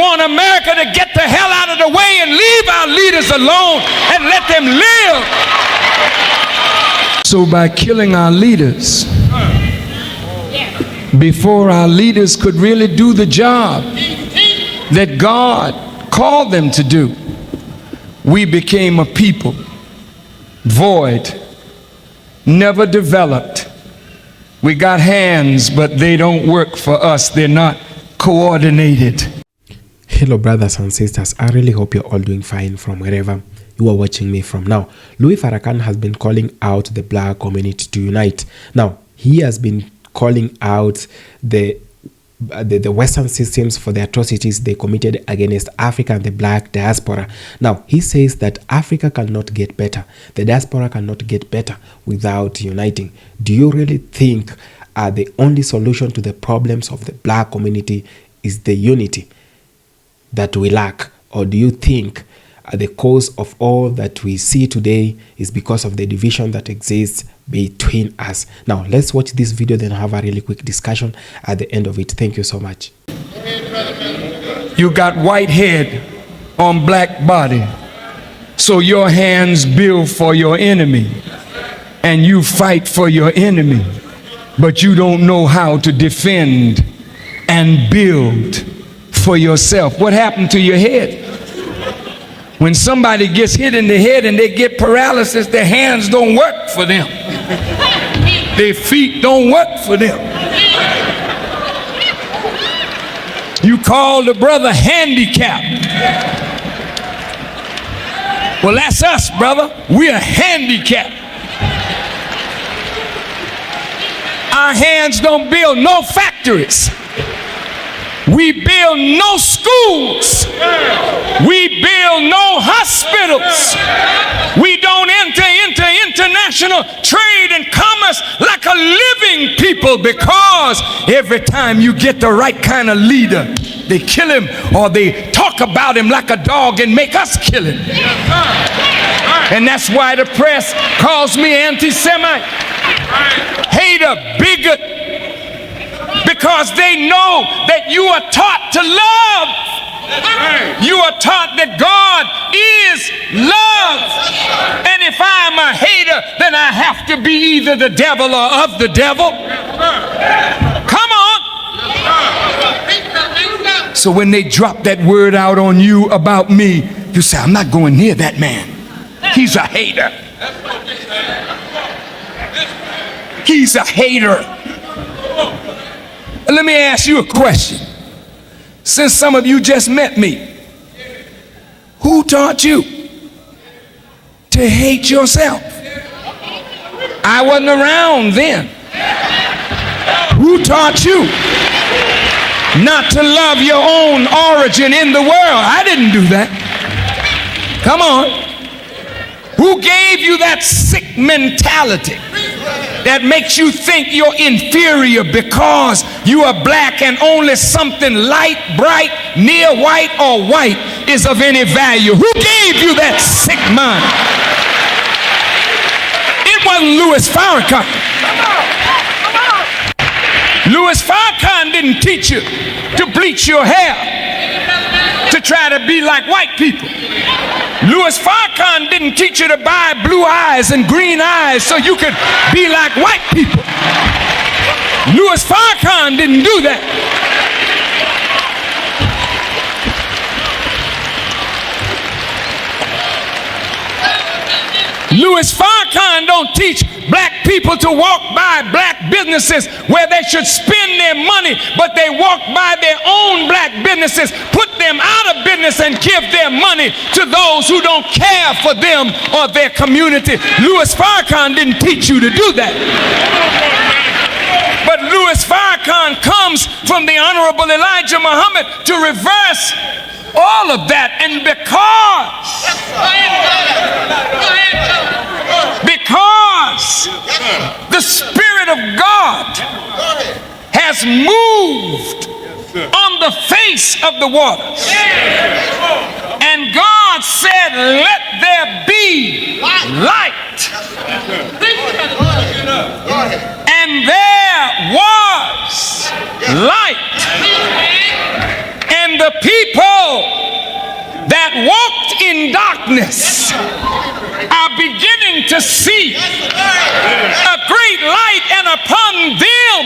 want America to get the hell out of the way and leave our leaders alone and let them live. So by killing our leaders, before our leaders could really do the job that God called them to do, we became a people void, never developed. We got hands, but they don't work for us. They're not coordinated. Hello brothers and sisters, I really hope you're all doing fine from wherever you are watching me from. Now, Louis Farrakhan has been calling out the black community to unite. Now, he has been calling out the Western systems for the atrocities they committed against Africa and the black diaspora. Now, he says that Africa cannot get better. The diaspora cannot get better without uniting. Do you really think the only solution to the problems of the black community is the unity that we lack? Or do you think the cause of all that we see today is because of the division that exists between us? Now, let's watch this video, then have a really quick discussion at the end of it. Thank you so much. You got white head on black body, so your hands build for your enemy, and you fight for your enemy, but you don't know how to defend and build for yourself. What happened to your head? When somebody gets hit in the head and they get paralysis, their hands don't work for them. Their feet don't work for them. You call the brother handicapped. Well, that's us, brother. We're handicapped. Our hands don't build no factories. We build no schools. We build no hospitals. We don't enter into international trade and commerce like a living people, because every time you get the right kind of leader, they kill him or they talk about him like a dog and make us kill him. And that's why the press calls me anti-Semite, hater, bigot, because they know that you are taught to love. You are taught that God is love. And if I'm a hater, then I have to be either the devil or of the devil. Come on. So when they drop that word out on you about me, you say, I'm not going near that man. He's a hater. He's a hater. Let me ask you a question. Since some of you just met me, who taught you to hate yourself? I wasn't around then. Who taught you not to love your own origin in the world? I didn't do that. Come on. Who gave you that sick mentality that makes you think you're inferior because you are black and only something light, bright, near white, or white is of any value? Who gave you that sick mind? It wasn't Louis Farrakhan. Louis Farrakhan didn't teach you to bleach your hair to try to be like white people. Louis Farrakhan didn't teach you to buy blue eyes and green eyes so you could be like white people. Louis Farrakhan didn't do that. Louis Farrakhan don't teach black people to walk by black businesses where they should spend their money, but they walk by their own black businesses, put them out of business, and give their money to those who don't care for them or their community. Louis Farrakhan didn't teach you to do that. But Louis Farrakhan comes from the Honorable Elijah Muhammad to reverse all of that. And because the Spirit of God has moved on the face of the waters, and God said, let there be light, and there was light, and the people that walked in darkness are beginning to see a great light, and upon them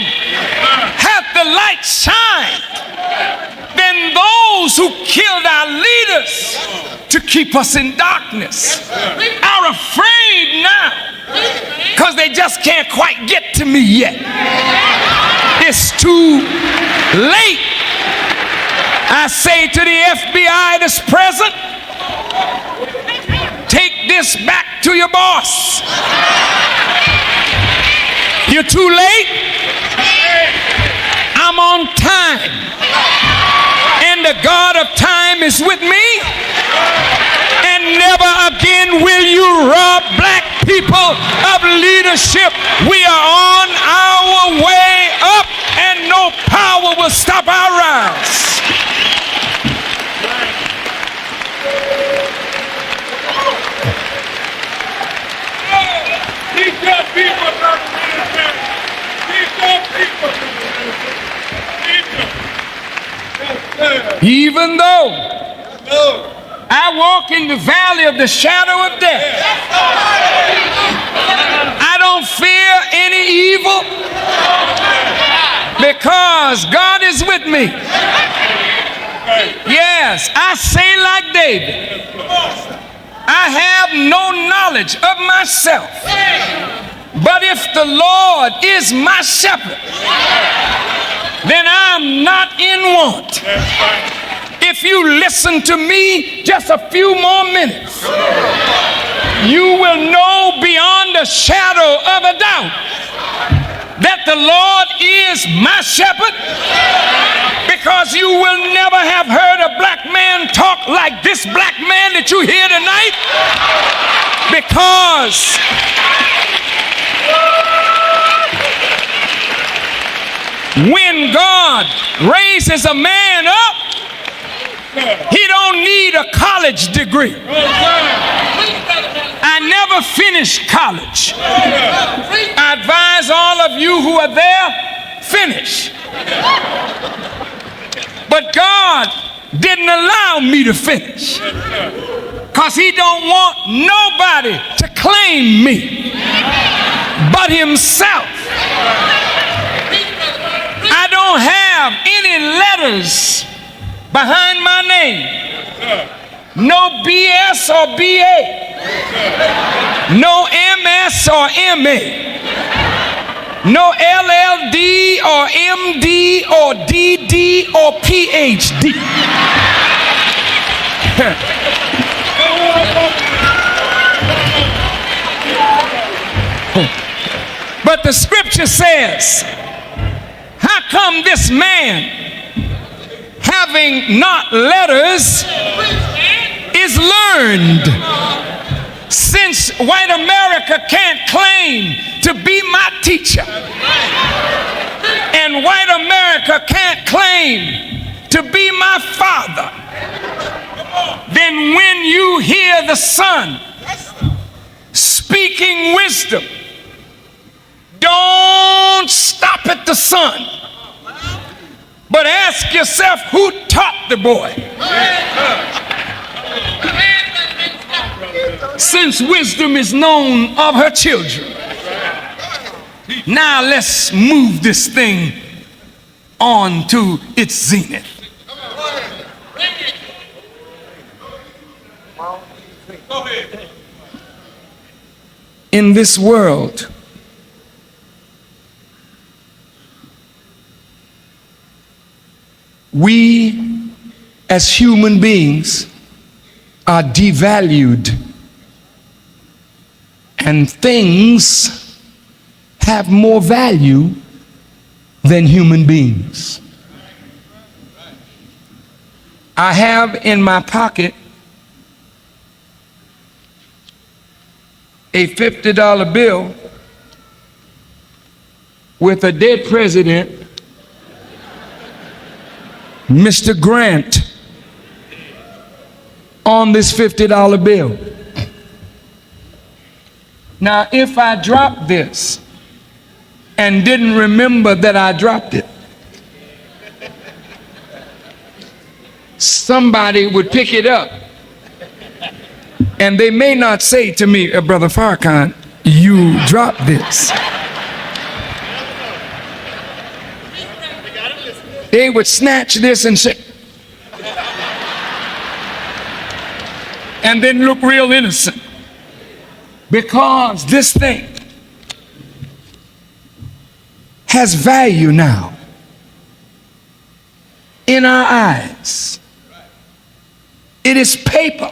hath the light shined. Then those who killed our leaders to keep us in darkness are afraid now, because they just can't quite get to me yet. It's too late. I say to the FBI that's present, take this back to your boss. You're too late. I'm on time, and the God of time is with me, and never again will you rob black people of leadership. We are on our way up, and no power will stop our rise. Even though I walk in the valley of the shadow of death, I don't fear any evil, because God is with me. Yes, I say like David, I have no knowledge of myself, but if the Lord is my shepherd, then I'm not in want. If you listen to me just a few more minutes, you will know beyond a shadow of a doubt that the Lord is my shepherd, because you will never have heard a black man talk like this black man that you hear tonight, because when God raises a man up, he don't need a college degree. I never finished college. I advise all of you who are there, finish. But God didn't allow me to finish, because he don't want nobody to claim me but himself. I don't have any letters behind my name. No BS or BA. No MS or MA. No LLD or MD or DD or PhD. But the scripture says, how come this man, having not letters, is learned? Since white America can't claim to be my teacher, and white America can't claim to be my father, then when you hear the Son speaking wisdom, don't stop at the Son, but ask yourself, who taught the boy? Since wisdom is known of her children, now let's move this thing on to its zenith. In this world, we as human beings are devalued, and things have more value than human beings. I have in my pocket a $50 bill with a dead president, Mr. Grant, on this $50 bill. Now, if I dropped this and didn't remember that I dropped it, somebody would pick it up And they may not say to me, Brother Farrakhan, you dropped this. They would snatch this and say, and then look real innocent. Because this thing has value now in our eyes. It is paper.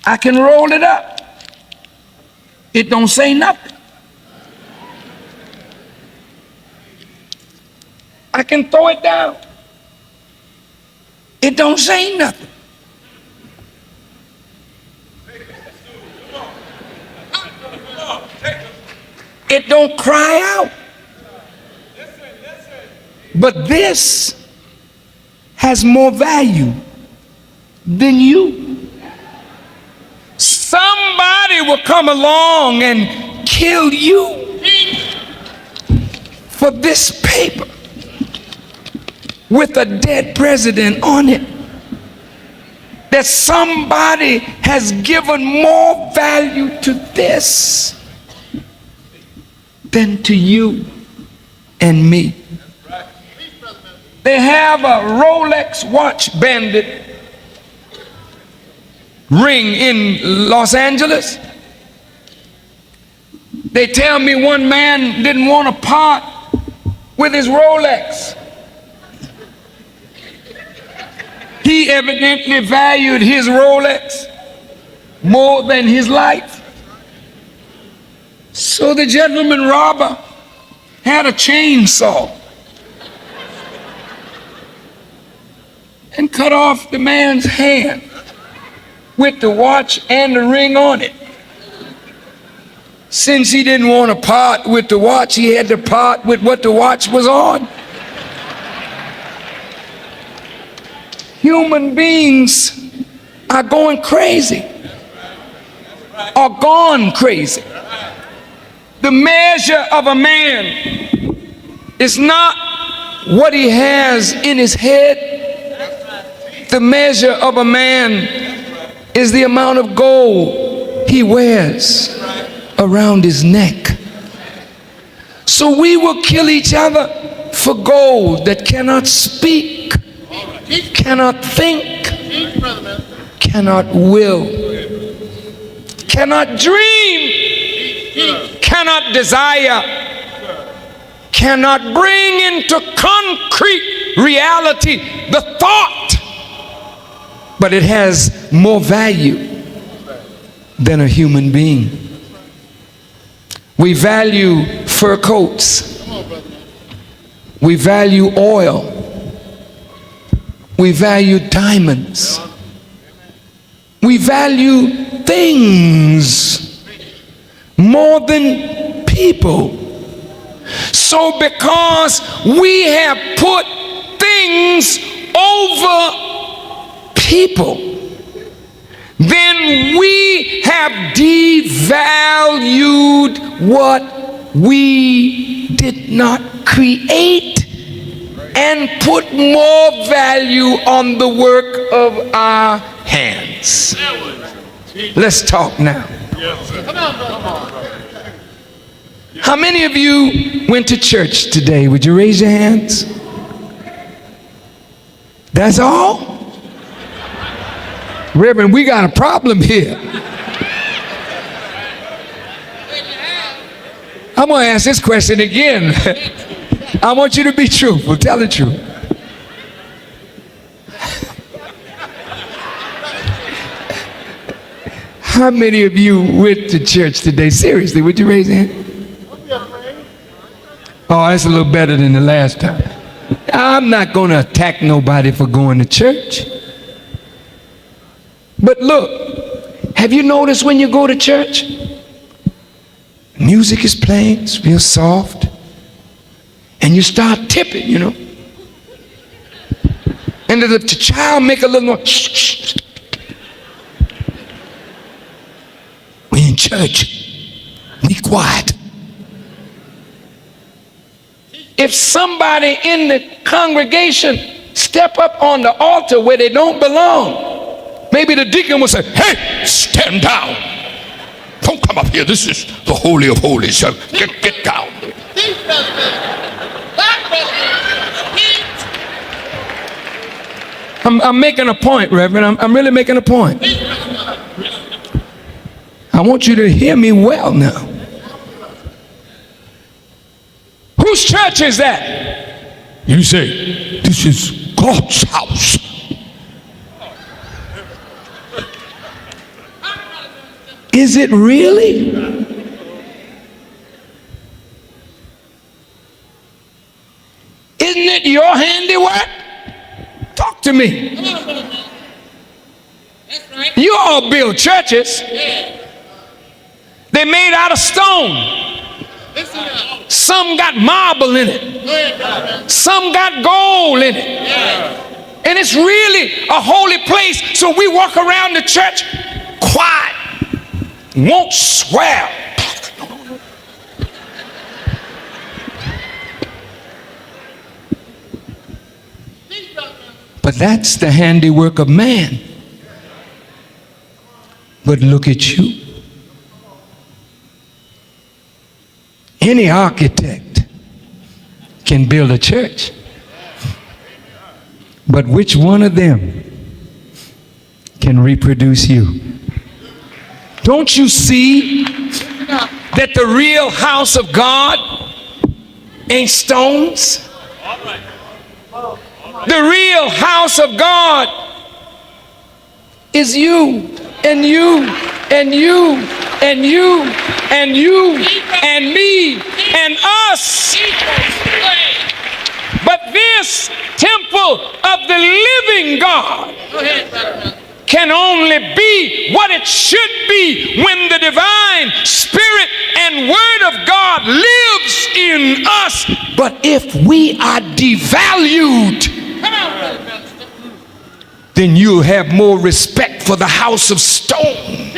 I can roll it up. It don't say nothing. I can throw it down. It don't say nothing. It don't cry out. But this has more value than you. Somebody will come along and kill you for this paper with a dead president on it. That somebody has given more value to this than to you and me. They have a Rolex watch bandit ring in Los Angeles. They tell me one man didn't want to part with his Rolex. He evidently valued his Rolex more than his life. So the gentleman robber had a chainsaw and cut off the man's hand with the watch and the ring on it. Since he didn't want to part with the watch, he had to part with what the watch was on. Human beings are going crazy, are gone crazy. The measure of a man is not what he has in his head. The measure of a man is the amount of gold he wears around his neck. So we will kill each other for gold that cannot speak, cannot think, cannot will, cannot dream, cannot desire, cannot bring into concrete reality the thought, but it has more value than a human being. We value fur coats. We value oil. We value diamonds. We value things more than people. So because we have put things over people, then we have devalued what we did not create and put more value on the work of our hands. Let's talk now. How many of you went to church today? Would you raise your hands? That's all? Reverend, we got a problem here. I'm going to ask this question again. I want you to be truthful. Tell the truth. How many of you went to church today? Seriously, would you raise your hand? Oh, that's a little better than the last time. I'm not going to attack nobody for going to church. But look, have you noticed when you go to church, music is playing, it's real soft, and you start tipping, you know. And the child make a little more, shh, shh. We in church, be quiet. If somebody in the congregation step up on the altar where they don't belong, maybe the deacon would say, hey, stand down. Don't come up here. This is the Holy of Holies. Get down. I'm making a point, Reverend. I'm really making a point. I want you to hear me well now. Whose church is that? You say, this is God's house. Is it really? Isn't it your handiwork? Talk to me. You all build churches. They're made out of stone. Some got marble in it. Some got gold in it. And it's really a holy place. So we walk around the church quiet, won't swear. But that's the handiwork of man. But look at you. Any architect can build a church. But which one of them can reproduce you? Don't you see that the real house of God ain't stones? The real house of God is you and you and you and you and you and me and us. But this temple of the living God can only be what it should be when the divine Spirit and Word of God lives in us. But if we are devalued, then you'll have more respect for the house of stone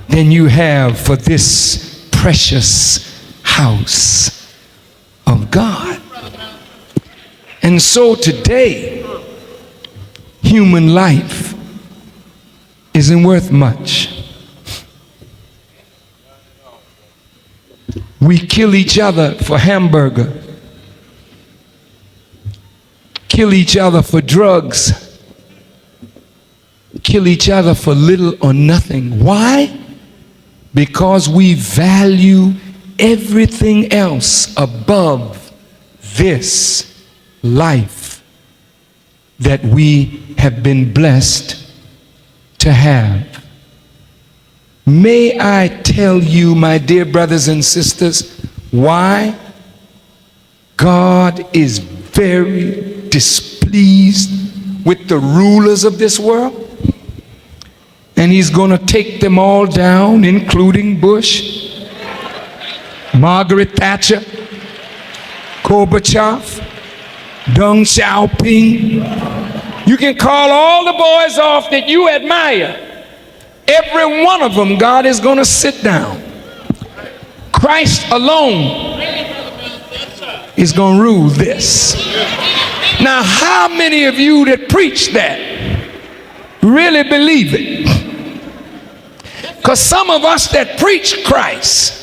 than you have for this precious house of God. And so today, human life isn't worth much. We kill each other for hamburger, kill each other for drugs, kill each other for little or nothing. Why? Because we value everything else above this life that we have been blessed to have. May I tell you, my dear brothers and sisters, why God is very displeased with the rulers of this world? And he's going to take them all down, including Bush, Margaret Thatcher, Gorbachev, Deng Xiaoping. You can call all the boys off that you admire. Every one of them, God is going to sit down. Christ alone is going to rule this. Now, how many of you that preach that really believe it? Because some of us that preach Christ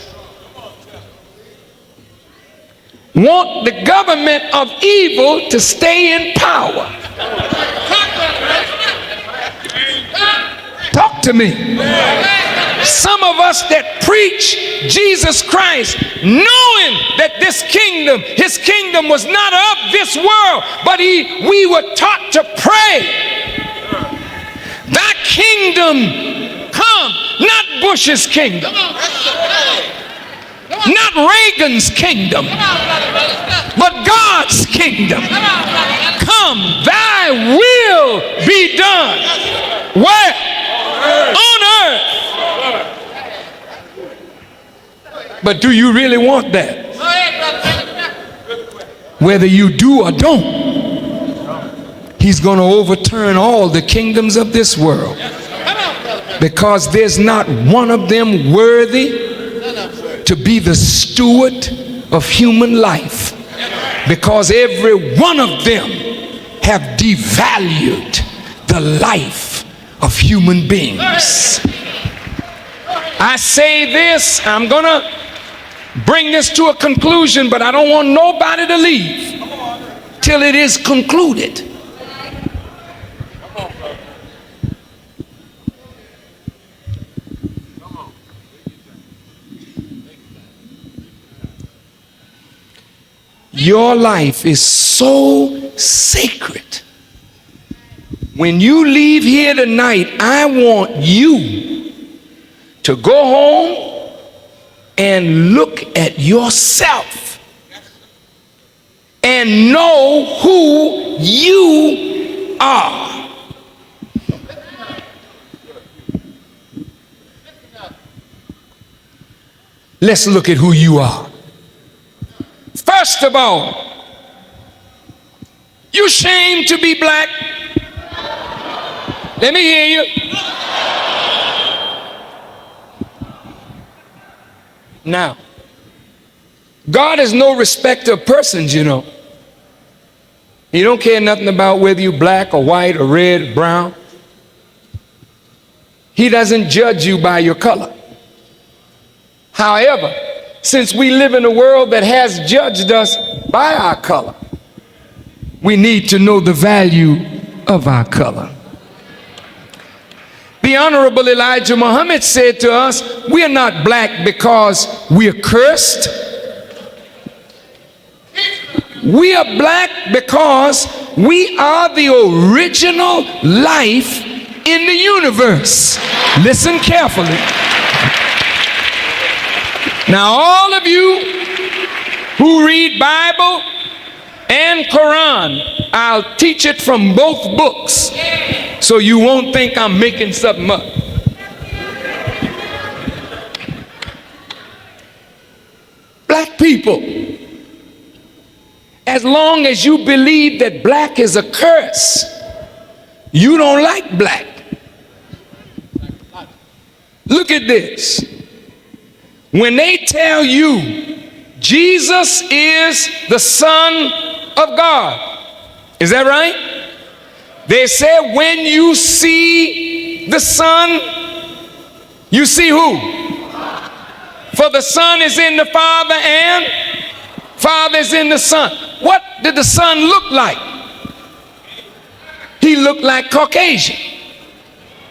want the government of evil to stay in power. Talk to me. Some of us that preach Jesus Christ, knowing that this kingdom, his kingdom was not of this world, but we were taught to pray, thy kingdom come, not Bush's kingdom, not Reagan's kingdom, but God's kingdom. Come, thy will be done. Where? On earth. But do you really want that? Whether you do or don't, he's going to overturn all the kingdoms of this world, because there's not one of them worthy to be the steward of human life, because every one of them have devalued the life of human beings. I say this, I'm going to bring this to a conclusion, but I don't want nobody to leave till it is concluded. Your life is so sacred. When you leave here tonight, I want you to go home and look at yourself and know who you are. Let's look at who you are. First of all, you ashamed to be black? Let me hear you. Now, God is no respecter of persons, you know. He don't care nothing about whether you're black or white or red or brown. He doesn't judge you by your color. However, since we live in a world that has judged us by our color, we need to know the value of our color. The Honorable Elijah Muhammad said to us, we are not black because we are cursed. We are black because we are the original life in the universe. Listen carefully. Now, all of you who read Bible and Quran, I'll teach it from both books so you won't think I'm making something up. Black people, as long as you believe that black is a curse, you don't like black. Look at this. When they tell you Jesus is the Son of God, is that right? They said when you see the Son, you see who? For the Son is in the Father and Father is in the Son. What did the Son look like? He looked like Caucasian.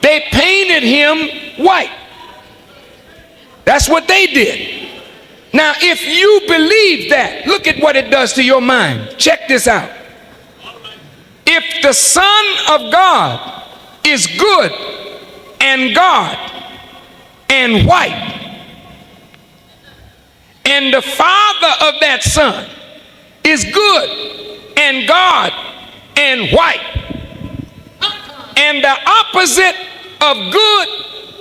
They painted him white. That's what they did. Now, if you believe that, look at what it does to your mind. Check this out. If the Son of God is good and God and white, and the Father of that Son is good and God and white, and the opposite of good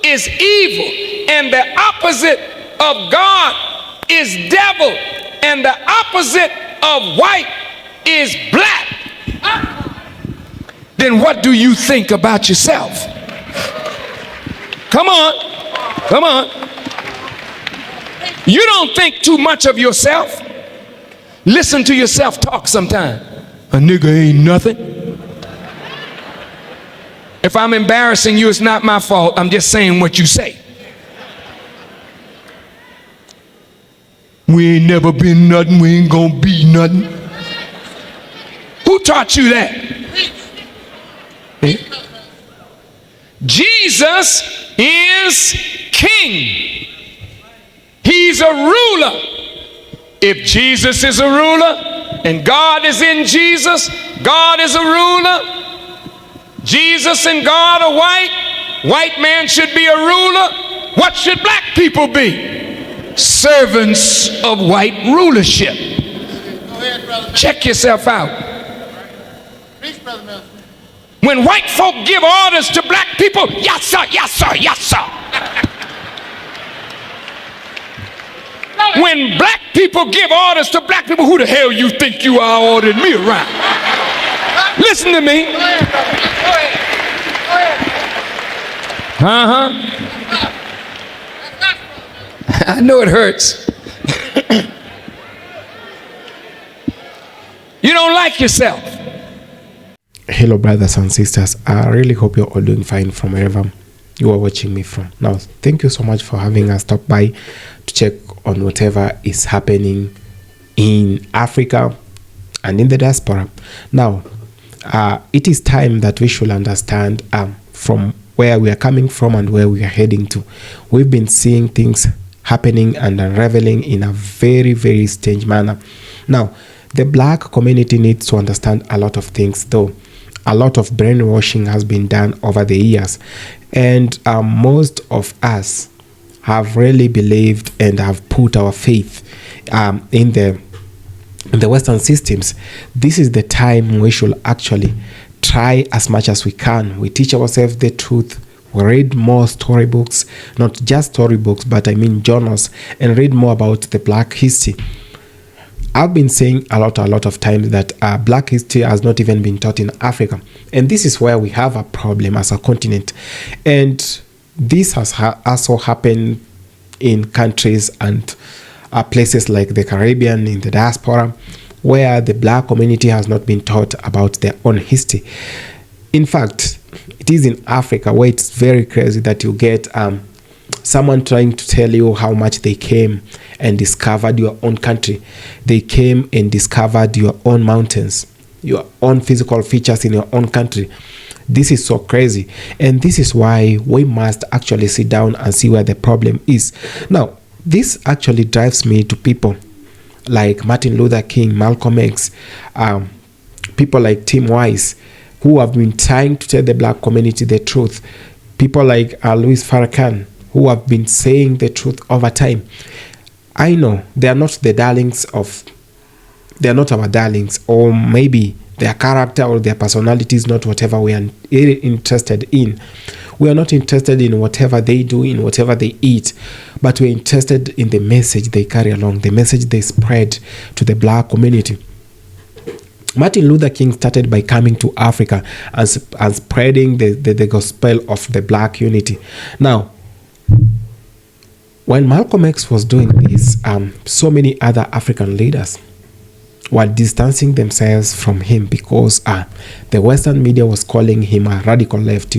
is evil, and the opposite of God is devil, and the opposite of white is black, then what do you think about yourself? Come on, come on. You don't think too much of yourself. Listen to yourself talk sometime. A nigga ain't nothing. If I'm embarrassing you, it's not my fault. I'm just saying what you say. We ain't never been nothing. We ain't gonna be nothing. Who taught you that? Eh? Jesus is king. He's a ruler. If Jesus is a ruler and God is in Jesus, God is a ruler. Jesus and God are white. White man should be a ruler. What should black people be? Servants of white rulership. Check yourself out. When white folk give orders to black people, yes sir, yes sir, yes sir. When black people give orders to black people, who the hell you think you are ordering me around? Listen to me. I know it hurts. You don't like yourself. Hello, brothers and sisters. I really hope you're all doing fine from wherever you are watching me from. Now, thank you so much for having us stop by to check on whatever is happening in Africa and in the diaspora. Now, it is time that we should understand from where we are coming from and where we are heading to. We've been seeing things happening and unraveling in a very, very strange manner. Now, the black community needs to understand a lot of things, though. A lot of brainwashing has been done over the years, and most of us have really believed and have put our faith in the Western systems. This is the time we should actually try as much as we can. We teach ourselves the truth. We read more storybooks, not just storybooks, but I mean journals, and read more about the black history. I've been saying a lot of times that black history has not even been taught in Africa. And this is where we have a problem as a continent. And this has also happened in countries and places like the Caribbean, in the diaspora, where the black community has not been taught about their own history. In fact, it is in Africa where it's very crazy that you get someone trying to tell you how much they came and discovered your own country. They came and discovered your own mountains, your own physical features in your own country. This is so crazy. And this is why we must actually sit down and see where the problem is. Now, this actually drives me to people like Martin Luther King, Malcolm X, people like Tim Wise, who have been trying to tell the black community the truth. People like Louis Farrakhan, who have been saying the truth over time. I know they are not the darlings of, they are not our darlings, or maybe their character or their personality is not whatever we are interested in. We are not interested in whatever they do, in whatever they eat, but we're interested in the message they carry along, the message they spread to the black community. Martin Luther King started by coming to Africa and spreading the gospel of the black unity. Now, when Malcolm X was doing this, so many other African leaders were distancing themselves from him because the Western media was calling him a radical left,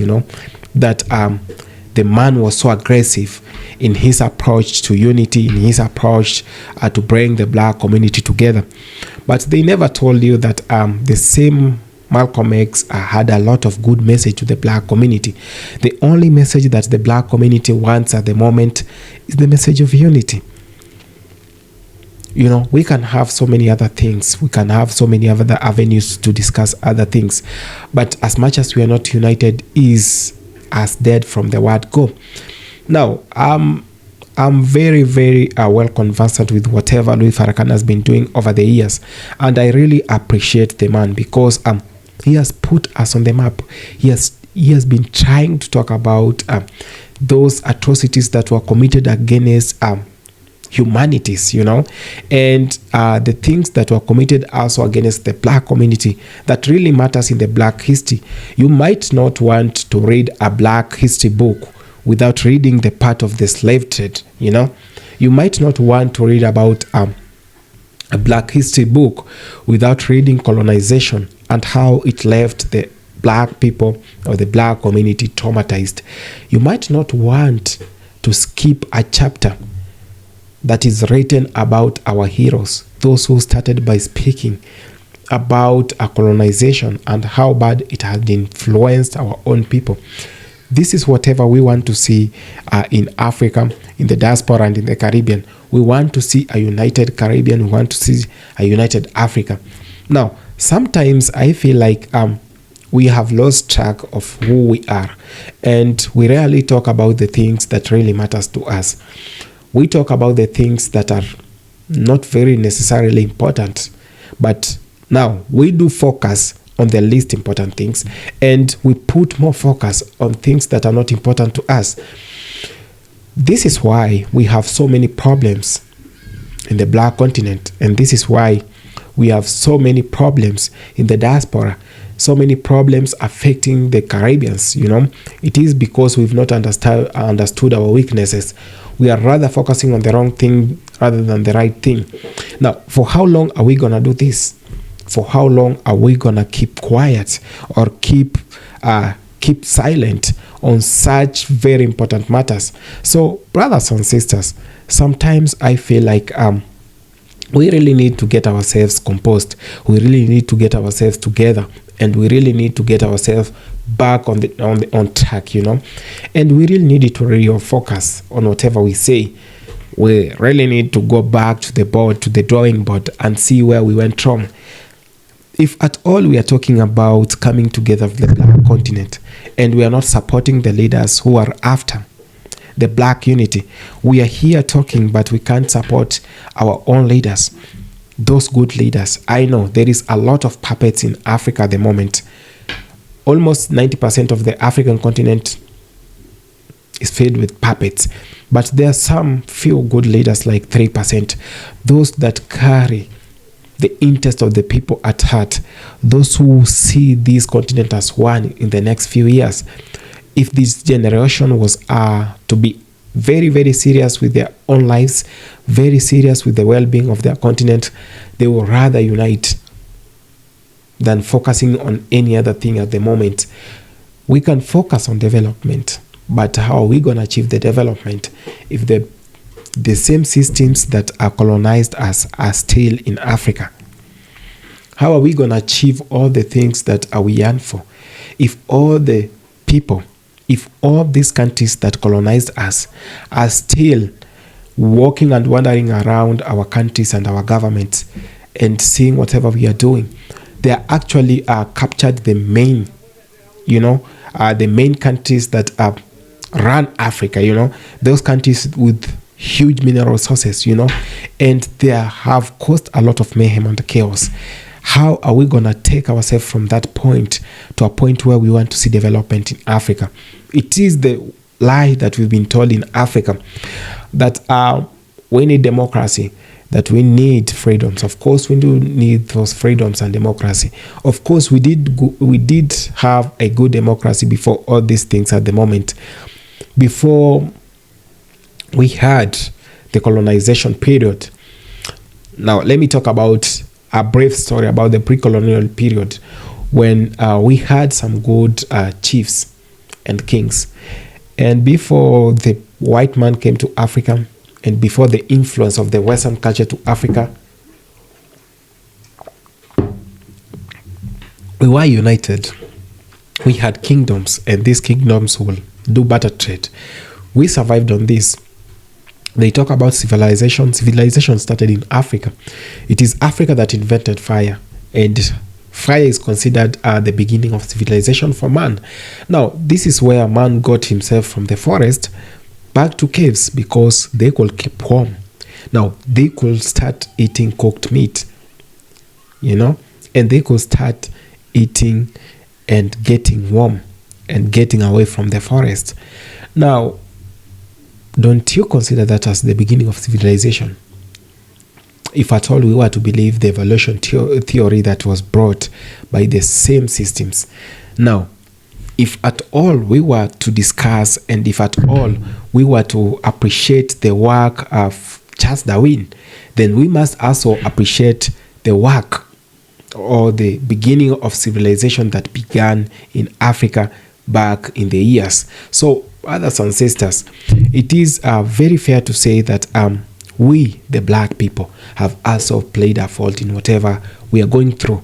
that the man was so aggressive in his approach to unity, in his approach to bring the black community together. But they never told you that the same Malcolm X had a lot of good message to the black community. The only message that the black community wants at the moment is the message of unity. We can have so many other things. We can have so many other avenues to discuss other things. But as much as we are not united is as dead from the word go. Now, I'm very, very well conversant with whatever Louis Farrakhan has been doing over the years. And I really appreciate the man because he has put us on the map. He has been trying to talk about those atrocities that were committed against humanities, and the things that were committed also against the black community that really matters in the black history. You might not want to read a black history book without reading the part of the slave trade, You might not want to read about a black history book without reading colonization and how it left the black people or the black community traumatized. You might not want to skip a chapter that is written about our heroes, those who started by speaking about a colonization and how bad it had influenced our own people. This is whatever we want to see in Africa, in the diaspora, and in the Caribbean. We want to see a united Caribbean. We want to see a united Africa. Now, sometimes I feel like we have lost track of who we are, and we rarely talk about the things that really matters to us. We talk about the things that are not very necessarily important, but now we do focus on the least important things, and we put more focus on things that are not important to us. This is why we have so many problems in the black continent, and this is why we have so many problems in the diaspora, so many problems affecting the Caribbeans. It is because we've not understood our weaknesses. We are rather focusing on the wrong thing rather than the right thing. Now, for how long are we going to do this? For how long are we gonna keep quiet or keep silent on such very important matters? So, brothers and sisters, sometimes I feel like we really need to get ourselves composed. We really need to get ourselves together, and we really need to get ourselves back on track, And we really need to refocus on whatever we say. We really need to go back to the drawing board, and see where we went wrong. If at all we are talking about coming together of the black continent, and we are not supporting the leaders who are after the black unity, we are here talking, but we can't support our own leaders, those good leaders. I know there is a lot of puppets in Africa at the moment. Almost 90% of the African continent is filled with puppets, but there are some few good leaders, like 3%, those that carry the interest of the people at heart, those who see this continent as one in the next few years. If this generation was to be very, very serious with their own lives, very serious with the well-being of their continent, they will rather unite than focusing on any other thing at the moment. We can focus on development, but how are we going to achieve the development if the same systems that are colonized us are still in Africa? How are we going to achieve all the things that we yearn for if all the people, if all these countries that colonized us are still walking and wandering around our countries and our governments and seeing whatever we are doing? They are actually captured the main, the main countries that run Africa, those countries with huge mineral resources, and they have caused a lot of mayhem and chaos. How are we going to take ourselves from that point to a point where we want to see development in Africa? It is the lie that we've been told in Africa that we need democracy, that we need freedoms. Of course, we do need those freedoms and democracy. Of course, we did have a good democracy before all these things at the moment. Before we had the colonization period. Now, let me talk about a brief story about the pre-colonial period when we had some good chiefs and kings. And before the white man came to Africa, and before the influence of the Western culture to Africa, we were united. We had kingdoms, and these kingdoms will do barter trade. We survived on this. They talk about civilization. Civilization started in Africa. It is Africa that invented fire, and fire is considered the beginning of civilization for man. Now, this is where man got himself from the forest back to caves because they could keep warm. Now, they could start eating cooked meat, and they could start eating and getting warm and getting away from the forest. Now, don't you consider that as the beginning of civilization? If at all we were to believe the evolution theory that was brought by the same systems. Now, if at all we were to discuss, and if at all we were to appreciate the work of Charles Darwin, then we must also appreciate the work or the beginning of civilization that began in Africa back in the years. So, brothers and sisters, it is very fair to say that we, the black people, have also played a fault in whatever we are going through.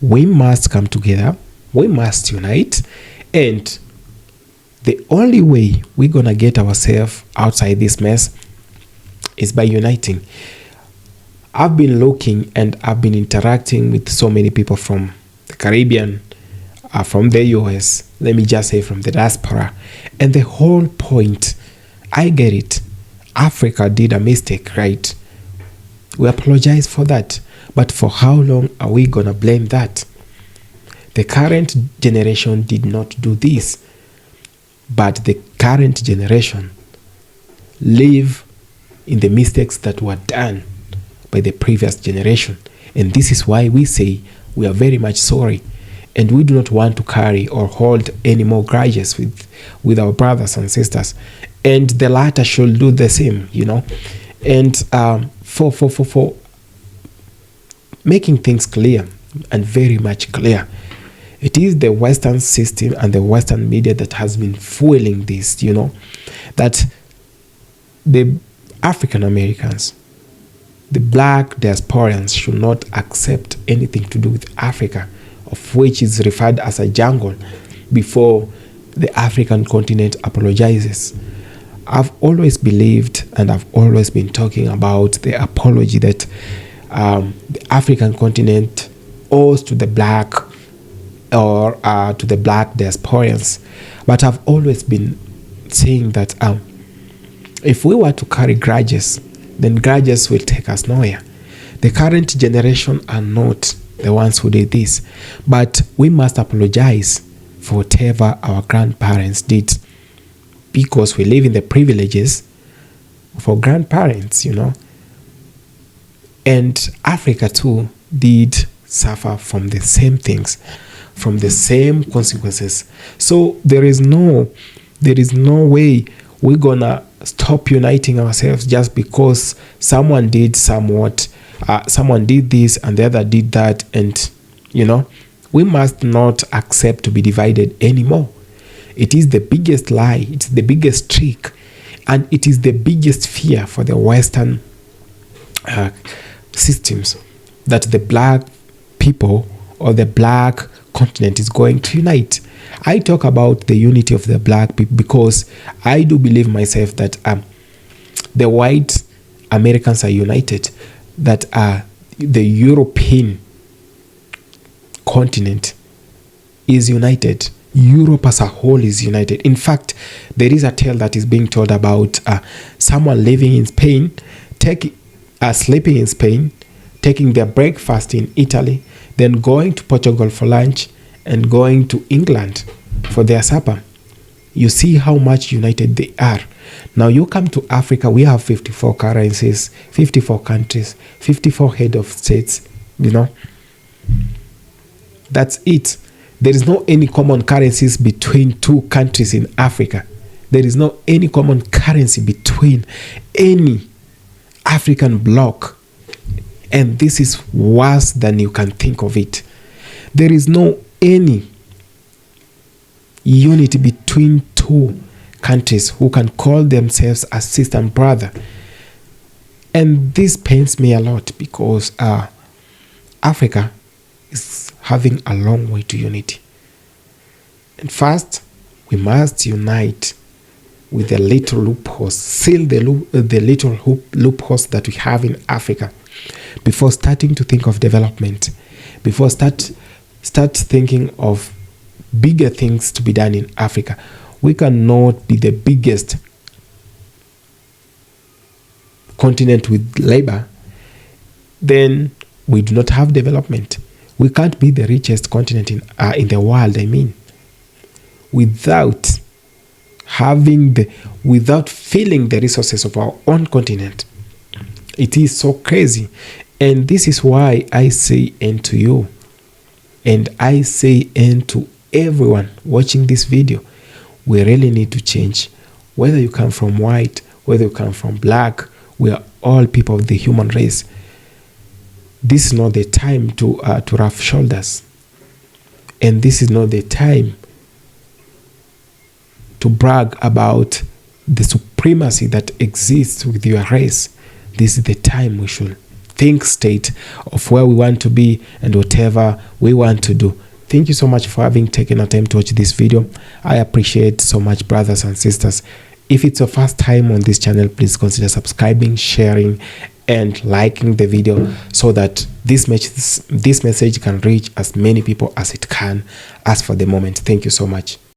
We must come together. We must unite. And the only way we're going to get ourselves outside this mess is by uniting. I've been looking and I've been interacting with so many people from the Caribbean, from the US, let me just say from the diaspora. And the whole point, I get it. Africa did a mistake, right? We apologize for that. But for how long are we going to blame that? The current generation did not do this. But the current generation live in the mistakes that were done by the previous generation. And this is why we say we are very much sorry. And we do not want to carry or hold any more grudges with our brothers and sisters. And the latter should do the same, And for making things clear, and very much clear. It is the Western system and the Western media that has been fueling this, that the African Americans, the black diasporans should not accept anything to do with Africa, of which is referred as a jungle, before the African continent apologizes. I've always believed, and I've always been talking about the apology that the African continent owes to the black or to the black diasporans. But I've always been saying that if we were to carry grudges, then grudges will take us nowhere. The current generation are not the ones who did this, but we must apologize for whatever our grandparents did, because we live in the privileges of our grandparents, And Africa too did suffer from the same things, from the same consequences. So there is no way we're gonna stop uniting ourselves just because someone did someone did this and the other did that, and we must not accept to be divided anymore. It is the biggest lie, it's the biggest trick, and it is the biggest fear for the Western systems, that the black people or the black continent is going to unite. I talk about the unity of the black people because I do believe myself that the white Americans are united, that the European continent is united. Europe as a whole is united. In fact, there is a tale that is being told about someone living in Spain, sleeping in Spain, taking their breakfast in Italy, then going to Portugal for lunch, and going to England for their supper. You see how much united they are. Now you come to Africa, we have 54 currencies, 54 countries, 54 head of states, That's it. There is no any common currencies between two countries in Africa. There is no any common currency between any African bloc. And this is worse than you can think of it. There is no any unity between two countries who can call themselves a sister and brother. And this pains me a lot because Africa is having a long way to unity. And first, we must unite with the little loopholes, seal the little loopholes that we have in Africa before starting to think of development, before start thinking of bigger things to be done in Africa. We cannot be the biggest continent with labor, then we do not have development. We can't be the richest continent in the world, without feeling the resources of our own continent. It is so crazy. And this is why I say end to you, and I say end to everyone watching this video. We really need to change. Whether you come from white, whether you come from black, we are all people of the human race. This is not the time to rough shoulders. And this is not the time to brag about the supremacy that exists with your race. This is the time we should think state of where we want to be and whatever we want to do. Thank you so much for having taken the time to watch this video. I appreciate so much, brothers and sisters. If it's your first time on this channel, please consider subscribing, sharing, and liking the video so that this message can reach as many people as it can as for the moment. Thank you so much.